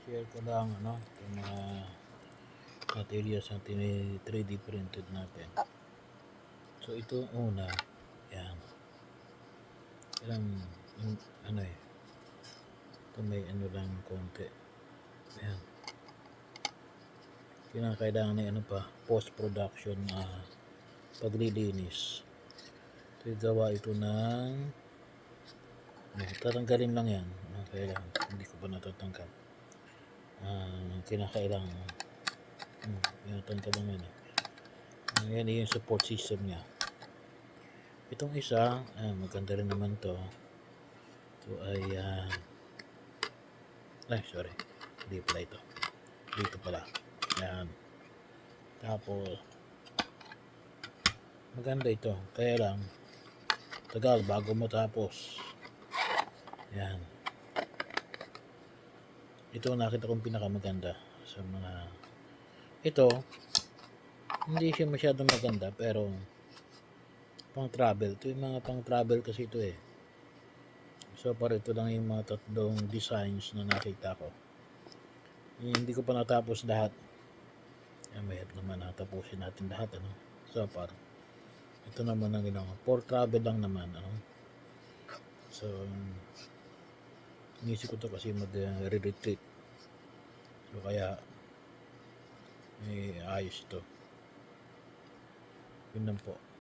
share ko lang yung mga materials na 3D printed natin. So ito una, yan. Ilang ito may lang konti. Yan. Kinakailangan na post production paglilinis. Ito gawa ito ng tatanggalin lang yan. Kailangan, hindi ko pa natatanggal. Kinakailangan tinatanggal lang yan. Yan yung support system niya. Itong isa, maganda rin naman to. Ito ay sorry, hindi pala ito, dito pala. Yan. Tapos maganda ito, kaya lang tagal bago matapos. Yan. Ito nakita kong pinakamaganda sa mga ito. Hindi siya masyadong maganda pero pang travel. Ito yung mga pang travel kasi ito eh. So para ito lang yung mga tatlong designs na nakita ko. Hindi ko pa natapos lahat. Mayat naman natapusin natin lahat So para ito naman ang ginawa. For travel lang naman So inisip ko to kasi mag-retreat. So kaya ayos to. Yun lang po.